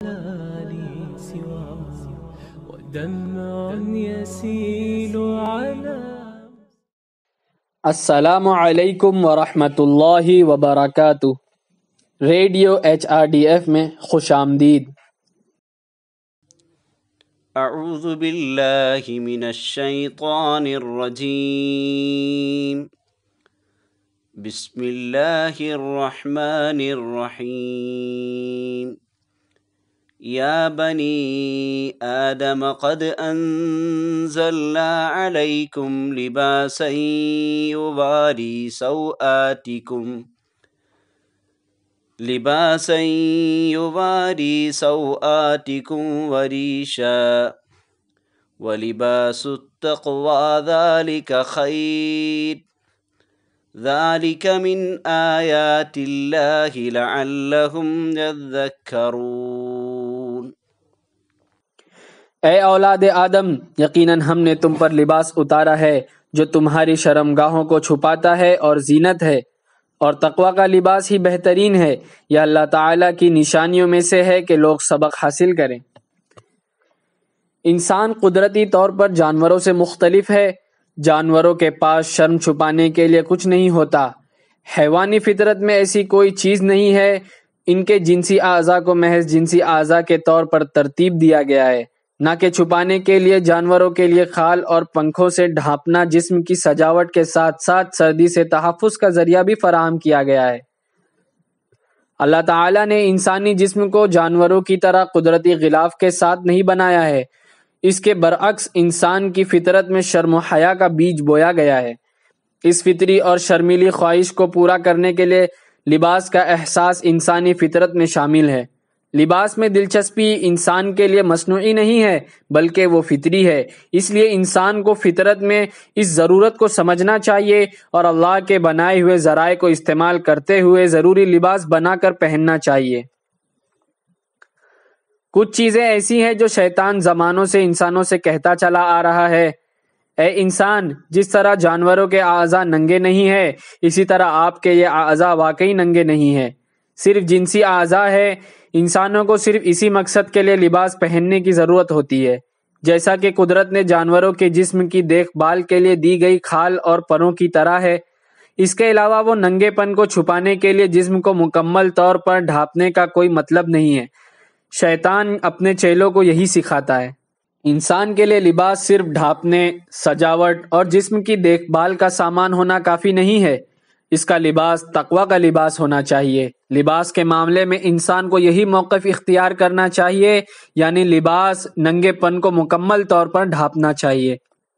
لي سواه ودمع يسيل على السلام علیکم ورحمۃ اللہ وبرکاتہ۔ ریڈیو HRDF میں خوش آمدید۔ اعوذ باللہ من الشیطان الرجیم، بسم اللہ الرحمن الرحیم۔ یا بنی آدم قد انزلنا علیکم لباسا یواری سوآتکم وریشا ولباس التقوی ذلک خیر، ذلک من آیات اللہ لعلہم یذکرون۔ اے اولاد آدم، یقیناً ہم نے تم پر لباس اتارا ہے جو تمہاری شرمگاہوں کو چھپاتا ہے اور زینت ہے، اور تقوی کا لباس ہی بہترین ہے۔ یہ اللہ تعالیٰ کی نشانیوں میں سے ہے کہ لوگ سبق حاصل کریں۔ انسان قدرتی طور پر جانوروں سے مختلف ہے۔ جانوروں کے پاس شرم چھپانے کے لیے کچھ نہیں ہوتا۔ حیوانی فطرت میں ایسی کوئی چیز نہیں ہے۔ ان کے جنسی اعضاء کو محض جنسی اعضاء کے طور پر ترتیب دیا گیا ہے، نہ کہ چھپانے کے لیے۔ جانوروں کے لیے کھال اور پنکھوں سے ڈھانپنا جسم کی سجاوٹ کے ساتھ ساتھ سردی سے تحفظ کا ذریعہ بھی فراہم کیا گیا ہے۔ اللہ تعالیٰ نے انسانی جسم کو جانوروں کی طرح قدرتی غلاف کے ساتھ نہیں بنایا ہے۔ اس کے برعکس انسان کی فطرت میں شرم و حیا کا بیج بویا گیا ہے۔ اس فطری اور شرمیلی خواہش کو پورا کرنے کے لیے لباس کا احساس انسانی فطرت میں شامل ہے۔ لباس میں دلچسپی انسان کے لیے مصنوعی نہیں ہے بلکہ وہ فطری ہے۔ اس لیے انسان کو فطرت میں اس ضرورت کو سمجھنا چاہیے اور اللہ کے بنائے ہوئے ذرائع کو استعمال کرتے ہوئے ضروری لباس بنا کر پہننا چاہیے۔ کچھ چیزیں ایسی ہیں جو شیطان زمانوں سے انسانوں سے کہتا چلا آ رہا ہے، اے انسان، جس طرح جانوروں کے اعضاء ننگے نہیں ہیں، اسی طرح آپ کے یہ اعضاء واقعی ننگے نہیں ہیں، صرف جنسی اعضاء ہے۔ انسانوں کو صرف اسی مقصد کے لیے لباس پہننے کی ضرورت ہوتی ہے، جیسا کہ قدرت نے جانوروں کے جسم کی دیکھ بھال کے لیے دی گئی کھال اور پروں کی طرح ہے۔ اس کے علاوہ وہ ننگے پن کو چھپانے کے لیے جسم کو مکمل طور پر ڈھانپنے کا کوئی مطلب نہیں ہے۔ شیطان اپنے چیلوں کو یہی سکھاتا ہے۔ انسان کے لیے لباس صرف ڈھانپنے، سجاوٹ اور جسم کی دیکھ بھال کا سامان ہونا کافی نہیں ہے۔ اس کا لباس تقوی کا لباس ہونا چاہیے۔ لباس کے معاملے میں انسان کو یہی موقف اختیار کرنا چاہیے، یعنی لباس ننگے پن کو مکمل طور پر ڈھانپنا چاہیے۔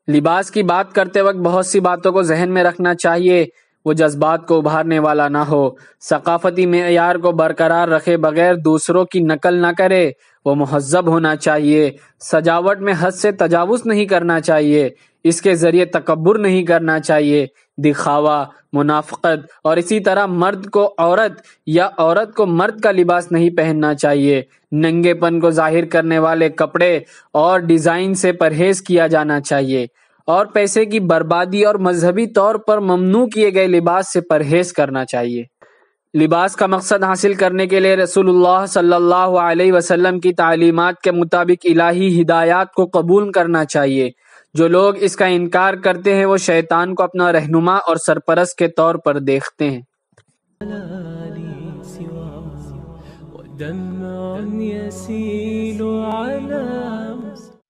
لباس کی بات کرتے وقت بہت سی باتوں کو ذہن میں رکھنا چاہیے۔ وہ جذبات کو ابھارنے والا نہ ہو، ثقافتی معیار کو برقرار رکھے بغیر دوسروں کی نقل نہ کرے۔ وہ مہذب ہونا چاہیے۔ سجاوٹ میں حد سے تجاوز نہیں کرنا چاہیے۔ اس کے ذریعے تکبر نہیں کرنا چاہیے، دکھاوا، منافقت، اور اسی طرح مرد کو عورت یا عورت کو مرد کا لباس نہیں پہننا چاہیے۔ ننگے پن کو ظاہر کرنے والے کپڑے اور ڈیزائن سے پرہیز کیا جانا چاہیے، اور پیسے کی بربادی اور مذہبی طور پر ممنوع کیے گئے لباس سے پرہیز کرنا چاہیے۔ لباس کا مقصد حاصل کرنے کے لیے رسول اللہ صلی اللہ علیہ وسلم کی تعلیمات کے مطابق الہی ہدایات کو قبول کرنا چاہیے۔ جو لوگ اس کا انکار کرتے ہیں وہ شیطان کو اپنا رہنما اور سرپرست کے طور پر دیکھتے ہیں۔ لي سواه ودمع يسيل على